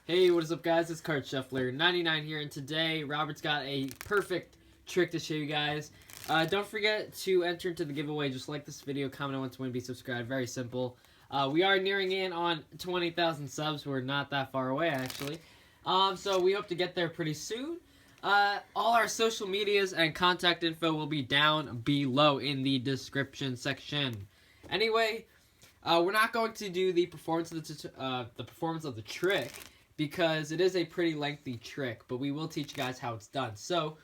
Hey, what is up, guys? It's Card Shuffler 99 here, and today Robert's got a perfect trick to show you guys. Don't forget to enter into the giveaway. Just like this video, comment on what to win, be subscribed. Very simple. We are nearing in on 20,000 subs. We're not that far away, actually. So we hope to get there pretty soon. All our social medias and contact info will be down below in the description section. Anyway, we're not going to do the performance of the trick, because it is a pretty lengthy trick, but we will teach you guys how it's done. So,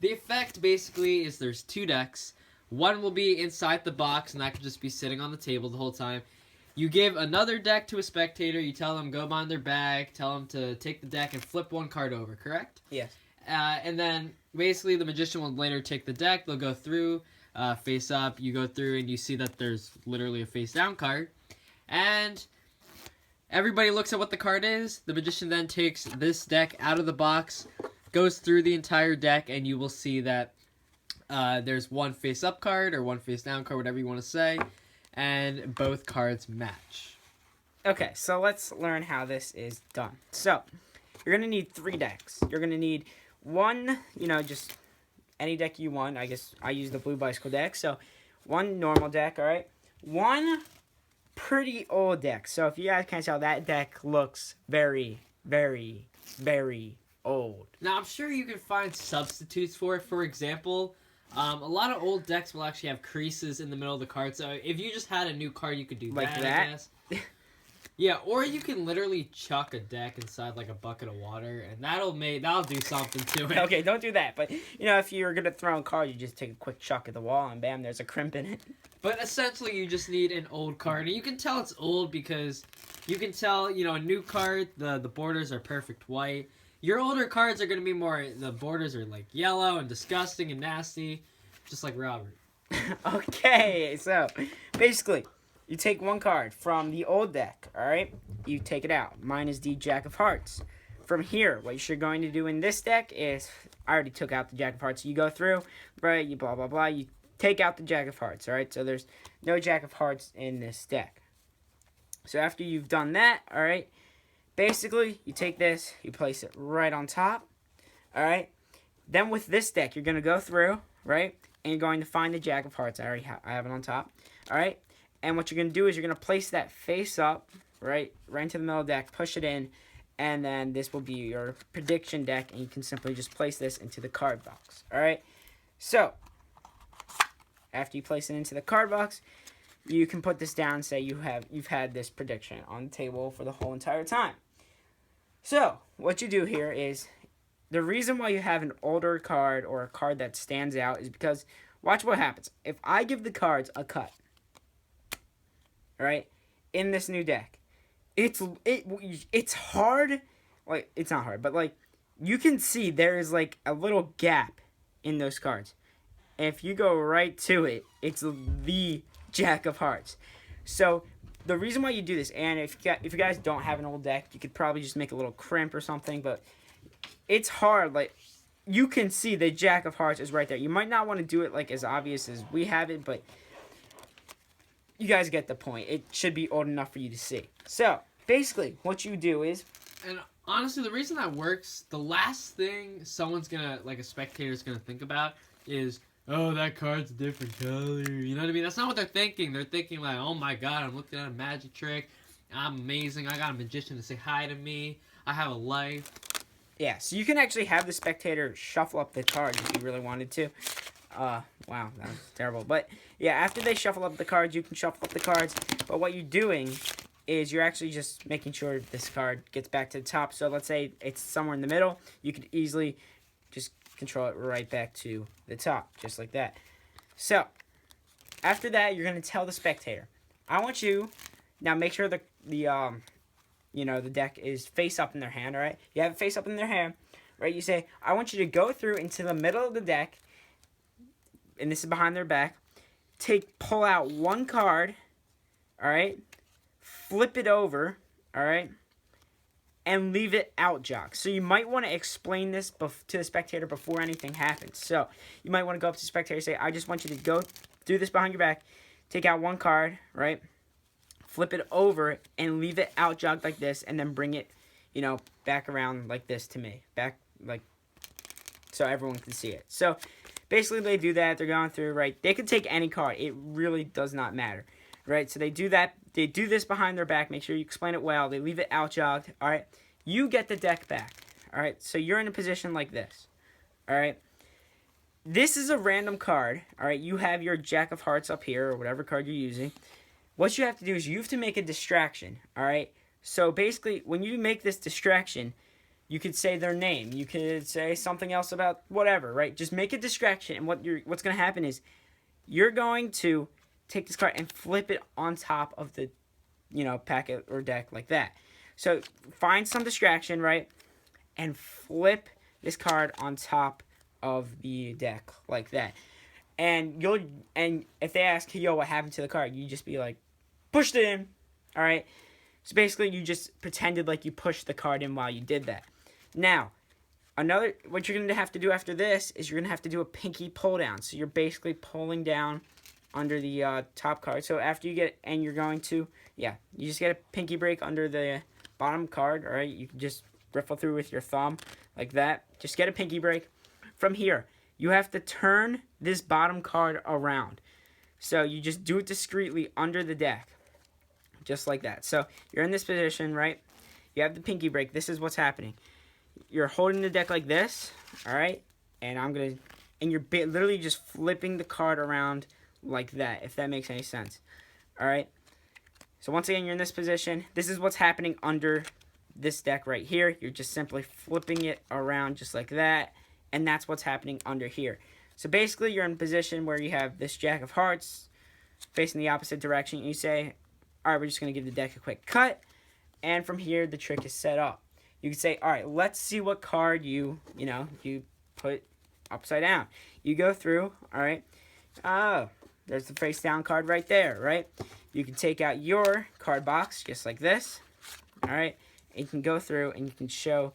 the effect basically is there's two decks. One will be inside the box, and that could just be sitting on the table the whole time. You give another deck to a spectator, you tell them go behind their bag, tell them to take the deck and flip one card over, correct? Yes. And then, basically, the magician will later take the deck, they'll go through, face up, you go through, and you see that there's literally a face down card. And everybody looks at what the card is. The magician then takes this deck out of the box, goes through the entire deck, and you will see that there's one face-up card or one face-down card, whatever you want to say, and both cards match. Okay, so let's learn how this is done. So, you're going to need 3 decks. You're going to need one, just any deck you want. I guess I use the Blue Bicycle deck. So, one normal deck, all right? One pretty old deck. So if you guys can't tell, that deck looks very, very, very old. Now, I'm sure you can find substitutes for it. For example, a lot of old decks will actually have creases in the middle of the card. So if you just had a new card, you could do like that, that? I guess. Yeah, or you can literally chuck a deck inside like a bucket of water, and that'll do something to it. Okay, don't do that. But, if you're going to throw a card, you just take a quick chuck at the wall, and bam, there's a crimp in it. But essentially, you just need an old card. And you can tell it's old because you can tell, a new card, the borders are perfect white. Your older cards are going to be the borders are like yellow and disgusting and nasty, just like Robert. Okay, so basically, you take one card from the old deck, all right? You take it out. Mine is the Jack of Hearts. From here, what you're going to do in this deck is, I already took out the Jack of Hearts. You go through, right, you blah, blah, blah. You take out the Jack of Hearts, all right? So there's no Jack of Hearts in this deck. So after you've done that, all right, basically, you take this, you place it right on top, all right? Then with this deck, you're going to go through, right? And you're going to find the Jack of Hearts. I have it on top, all right? And what you're going to do is you're going to place that face up, right into the middle of the deck, push it in, and then this will be your prediction deck, and you can simply just place this into the card box, all right? So, after you place it into the card box, you can put this down and say you've had this prediction on the table for the whole entire time. So, what you do here is, the reason why you have an older card or a card that stands out is because, watch what happens. If I give the cards a cut, right, in this new deck, it's hard, like, it's not hard, but, like, you can see there is, like, a little gap in those cards. And if you go right to it, it's the Jack of Hearts. So, the reason why you do this, and if you guys don't have an old deck, you could probably just make a little crimp or something, but it's hard, like, you can see the Jack of Hearts is right there. You might not want to do it, like, as obvious as we have it, but you guys get the point. It should be old enough for you to see. So, basically, what you do is... And honestly, the reason that works, the last thing someone's gonna, like a spectator's gonna think about is, oh, that card's a different color. You know what I mean? That's not what they're thinking. They're thinking like, oh my god, I'm looking at a magic trick. I'm amazing. I got a magician to say hi to me. I have a life. Yeah, so you can actually have the spectator shuffle up the cards if you really wanted to. Wow, that was terrible. But, yeah, after they shuffle up the cards, you can shuffle up the cards. But what you're doing is you're actually just making sure this card gets back to the top. So let's say it's somewhere in the middle. You could easily just control it right back to the top, just like that. So, after that, you're going to tell the spectator, I want you, now make sure the deck is face up in their hand, all right? You have it face up in their hand, right? You say, I want you to go through into the middle of the deck, and this is behind their back, pull out one card, all right? Flip it over, all right? And leave it out, Jock. So you might want to explain this to the spectator before anything happens. So you might want to go up to the spectator and say, I just want you to go do this behind your back, take out one card, right? Flip it over and leave it out, Jock, like this, and then bring it, you know, back around like this to me. Back, like, so everyone can see it. So, basically, they do that. They're going through, right? They could take any card. It really does not matter, right? So, they do that. They do this behind their back. Make sure you explain it well. They leave it out-jogged, all right? You get the deck back, all right? So, you're in a position like this, all right? This is a random card, all right? You have your Jack of Hearts up here, or whatever card you're using. What you have to do is you have to make a distraction, all right? So, basically, when you make this distraction, you could say their name. You could say something else about whatever, right? Just make a distraction, and what's going to happen is you're going to take this card and flip it on top of the, you know, packet or deck like that. So find some distraction, right? And flip this card on top of the deck like that. And if they ask, yo, what happened to the card? You just be like, pushed it in, all right? So basically, you just pretended like you pushed the card in while you did that. Now, what you're going to have to do after this is you're going to have to do a pinky pull down. So you're basically pulling down under the top card. So after you get, and you're going to, you just get a pinky break under the bottom card, all right? You can just riffle through with your thumb like that. Just get a pinky break. From here, you have to turn this bottom card around. So you just do it discreetly under the deck. Just like that. So you're in this position, right? You have the pinky break. This is what's happening. You're holding the deck like this, all right? And you're literally just flipping the card around like that, if that makes any sense. All right? So once again, you're in this position. This is what's happening under this deck right here. You're just simply flipping it around just like that. And that's what's happening under here. So basically, you're in a position where you have this Jack of Hearts facing the opposite direction. You say, all right, we're just going to give the deck a quick cut. And from here, the trick is set up. You can say, all right, let's see what card you put upside down. You go through, all right. Oh, there's the face down card right there, right? You can take out your card box just like this, all right. And you can go through and you can show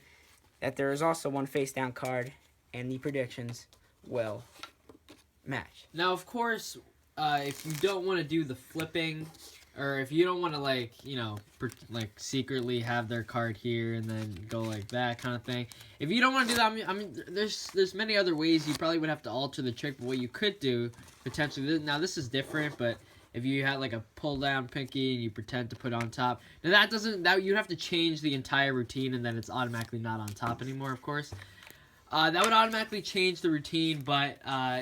that there is also one face down card and the predictions will match. Now, of course, if you don't want to do the flipping, or if you don't want to, like, you know, secretly have their card here and then go like that kind of thing. If you don't want to do that, I mean, there's many other ways. You probably would have to alter the trick, but what you could do, potentially, now this is different, but if you had, like, a pull-down pinky and you pretend to put on top, now you have to change the entire routine, and then it's automatically not on top anymore, of course. That would automatically change the routine, but,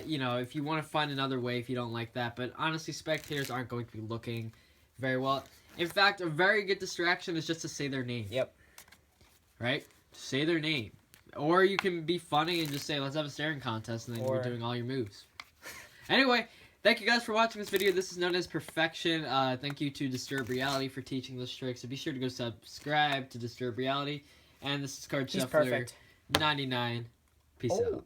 you know, if you want to find another way, if you don't like that. But honestly, spectators aren't going to be looking very well. In fact, a very good distraction is just to say their name. Yep. Right? Say their name. Or you can be funny and just say, let's have a staring contest, and then you're doing all your moves. Anyway, thank you guys for watching this video. This is known as Perfection. Thank you to Disturb Reality for teaching this trick. So be sure to go subscribe to Disturb Reality. And this is Card Shuffler 99. Peace out.